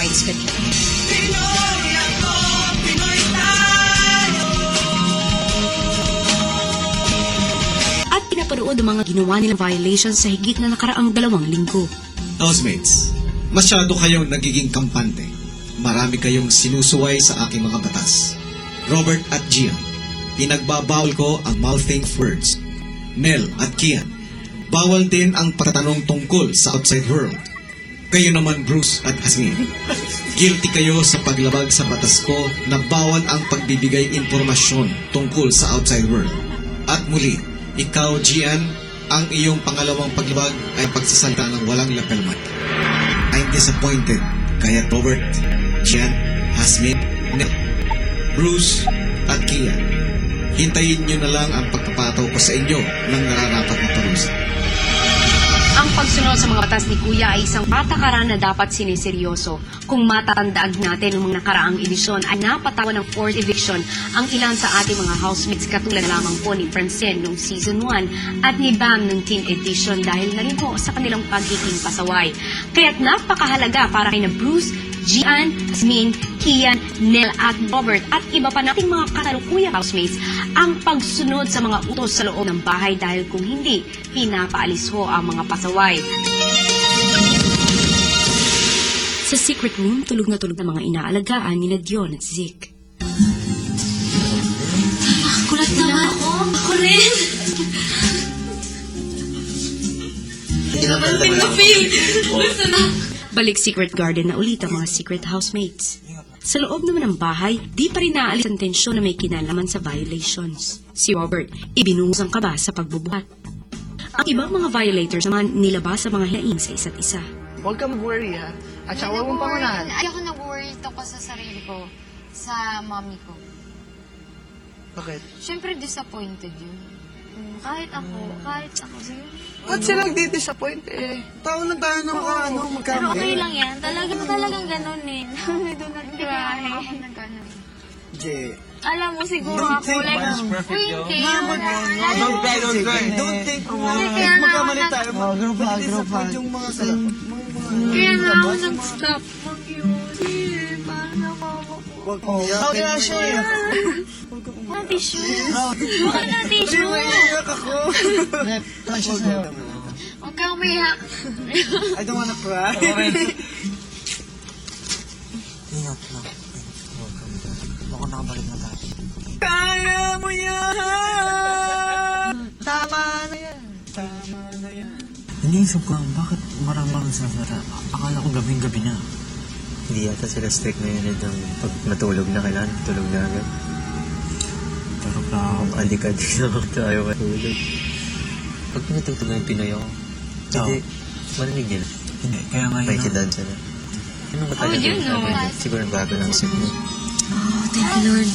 Friday schedule. At pinapanood ang mga ginawa nilang violations sa higit na nakaraang 2 linggo. Housemates, masyado kayong nagiging kampante. Marami kayong sinusuway sa aking mga batas. Robert at Gian, pinagbabawal ko ang mouthing words. Nel at Kian, bawal din ang pagtatanong tungkol sa outside world. Kayo naman, Bruce at Hasmin, guilty kayo sa paglabag sa batas ko na bawal ang pagbibigay impormasyon tungkol sa outside world. At muli, ikaw, Gian, ang iyong pangalawang paglabag ay pagsasalita ng walang lapelmat. I'm disappointed. Kaya Robert, Gian, Hasmin, Nel, Bruce at Kian, hintayin nyo na lang ang pagpapataw ko sa inyo ng nararapat na parusa. Ang pagsunod sa mga batas ni Kuya ay isang patakaran na dapat siniseryoso. Kung matatandaan natin ng mga nakaraang edisyon ay napatawan ng forced eviction ang ilan sa ating mga housemates katulad lamang po ni Francine noong season 1 at ni Bam noong teen edition dahil na rin po sa kanilang pagiging pasaway. Kaya't napakahalaga para kay na Bruce, Gian, Asmin, Kian, Nel at Robert at iba pa nating mga kasalukuyang housemates ang pagsunod sa mga utos sa loob ng bahay dahil kung hindi, pinapaalis ho ang mga pasaway. Sa secret room, tulog na mga inaalagaan ni Dion at Zeke. Kulat naman ako. Ako rin. Hindi na feel. Gusto na. Balik secret garden na ulit ang mga secret housemates. Sa loob naman ng bahay, di pa rin naalis ang tensyon na may kinalaman sa violations. Si Robert, ibinuhos ang kaba sa pagbubuhat. Ang ibang mga violators naman nilabas sa mga hinaing sa isa't isa. Huwag ka mag-worry, ha? At saka huwag mong pangunahan. Ayoko nag-worry tungkol sa sarili ko, sa mommy ko. Bakit? Siyempre, disappointed yun. Kahit ako, sige. Ba't sila nagdi-disappoint eh? Tao lang tayo ng Pero magkamali. okay lang yan. Talagang ganun eh. Do not cry. Jay. Alam mo siguro ako, like, uy, hindi. Don't cry. Don't think. Magkamali tayo. Group hug. Yung mga sarap. Kaya nga ako nag-stop mag-use eh. Parang nakakakuha. Okay na siya eh. Mga tissue. Bakit na tissue? Iyak ako. Ano siya sa'yo? Huwag kang umiyak. I don't wanna cry. Ingat lang. Baka nakabalik na tayo. Kaya mo yan! Tama na yan. Iniisip ko, bakit maraming sasara? Akala ko gabing-gabi na. Hindi yata sila strict na yun pag matulog na kailangan, tulog na agad. Pero Kung adik-adik na tayo matulog. Pag pinatutulog na yung Pinoy ako, hindi, marinig nila. Hindi, kaya nga May yun. kidansa na. Anong matagal yun, no? Siguro bago lang isip mo. Thank you, Lord.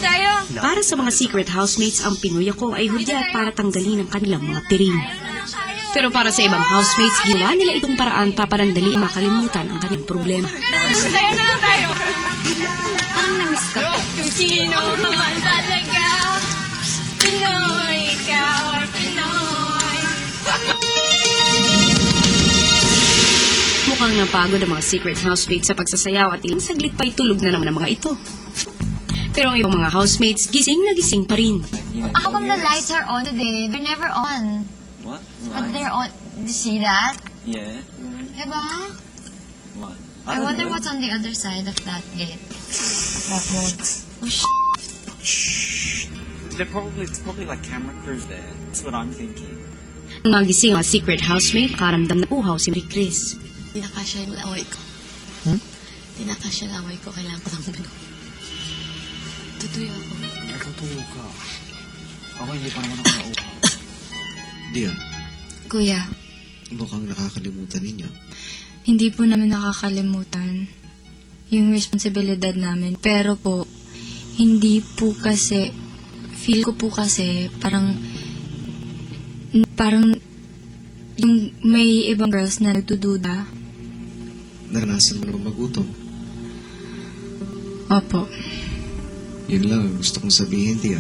Tayo. Para sa mga secret housemates, ang Pinoy ako ay hudyat para tanggalin ang kanilang mga piring. Pero para sa ibang housemates, ginawa nila itong paraan para panandali makalimutan ang kanilang problema. Tayo. Parang namiss ka. Kung sino naman talaga. Pinoy, ikaw ay Pinoy. Mukhang napagod ang mga secret housemates sa pagsasayaw at ilang saglit pa itulog na naman ang mga ito. Pero ang ibang mga housemates, gising na gising pa rin. How come the lights are on today? They're never on. What? But they're on. Did you see that? Yeah. Diba? What? I wonder what's on the other side of that gate. That road. Oh, It's probably like camera crews there. That's what I'm thinking. Ang mga gising mga secret housemate, karamdam na uhaw si Marie Chris. Di na kasya yung laway ko. Di na kasya laway ko. Kailangan ko ng bulong. Tutuyo ako. Tutuyo ka. Ako hindi pa naman ako nauha. Diyan, Kuya, mukhang nakakalimutan ninyo. hindi po namin nakakalimutan yung responsibilidad namin. Pero po, hindi po kasi, feel ko po kasi parang yung may ibang girls na nagdududa. Naranasan mo naman magutom. Opo. Yun lang ang gusto kong sabihin, Tia.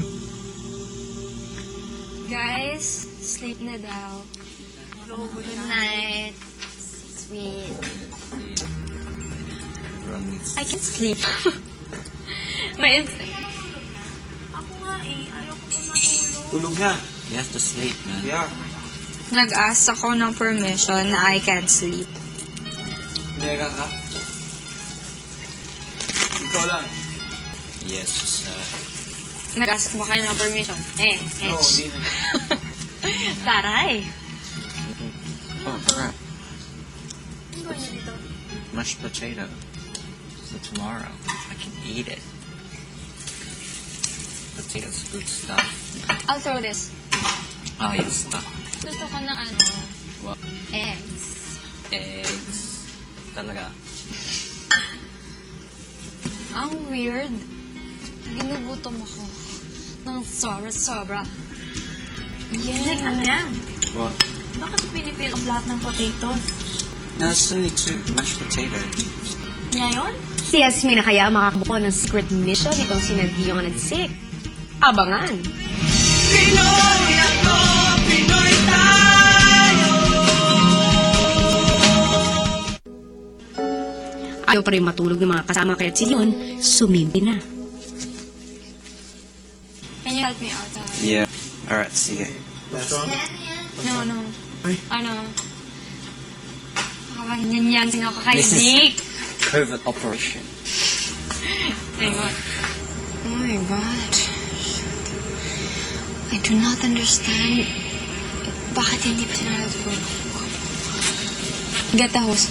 guys, sleep na daw. Good night. Sweet. parang needs. I can't sleep. My instinct. Tulog na. You have to sleep, man. Yeah. Nag-ask ako ng permission na I can't sleep. Mega ka. Ikaw lang. Yes, sir. Nag-ask ba kayo ng permission? No, hindi na. Taray. Oh, crap. Mashed potato. So tomorrow, I can eat it. Potato's good stuff. I'll throw this. Oh, yes, stuff. Gusto ko ng What? eggs. Eggs. Talaga. Ang weird. Ginugutom ako. Ng sobra-sobra. Like, ano yan? What? Bakit pinipil ang lahat ng potatoes? No, it's only two mashed potato. Ngayon? Si Yasmin na kaya makakabuo ng secret mission itong sinagiyong nagsik. Abangan! Ayaw pa rin matulog ng mga kasama kaya't si Dion sumimpi na. Can you help me out? Yeah. Alright, see ya. No. Ano? Yan, sino kakainig? Covert operation. Ayun. Oh my God. I do not understand. Bakit hindi pa sinalagpog? Get the hose.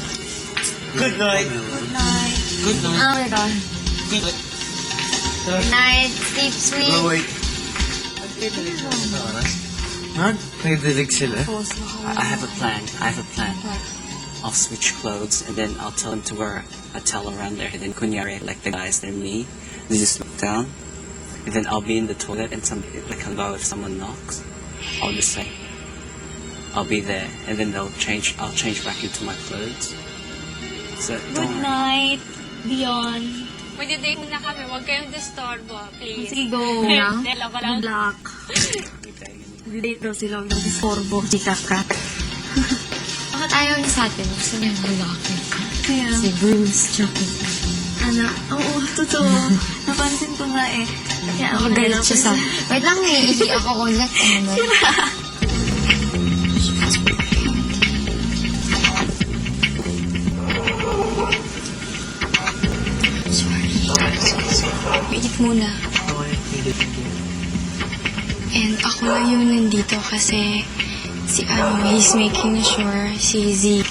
Good night. Good night. Good night. Oh my God. Good night. Good night. Sleep sweet. wait. May dilig sila. Hose na ako. I have a plan. What? I'll switch clothes and then I'll tell them to wear a towel around their head. And kunyari, like the guys, they're me. They just look down. And then I'll be in the toilet and if someone knocks, I'll just say, I'll be there. And then I'll change back into my clothes. So, Good night, Dion. Magdi-date na kami. Huwag kayong disturbo, please. Sige, go na. Dela ko lang. Good luck. Date daw sila ng disturbo, si Kakat. Bakit ayaw niya sa atin? Gusto niya lalaki. Kaya, Si Bruce, tsaka ano, oo, totoo. Napansin ko nga eh. Kaya ako galit siya sa... Wait lang, hindi ako ulit. Ano? Wait muna. And ako lang yung nandito kasi he's making sure, si Zeke,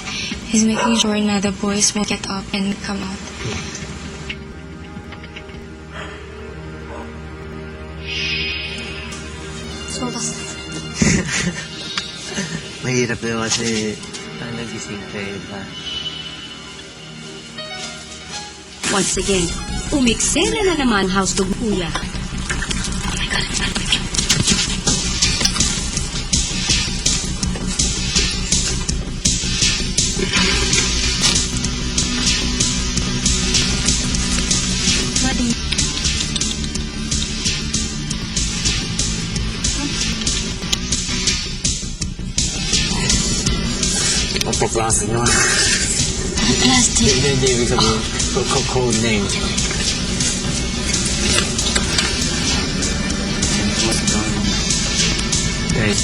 he's making sure na the boys won't get up and come out. So, Mahirap na kasi nagising kayo ba? Once again, umiksena na naman House Dog Kuya. Pagpaplasin nyo. plastic. Hindi ibig sabihin. Code name. What's going on? Guys,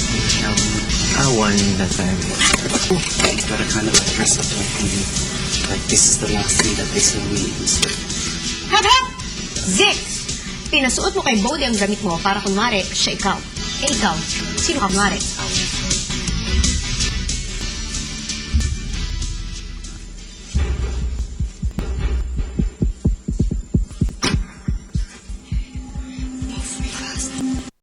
one that time. you gotta kind of like dress up like this is the last thing that they saw me in. Hap, hap! Zix! Pinasuot mo kay Bodie ang gamit mo para kunwari siya ikaw. Eh ikaw, sino ka kunwari?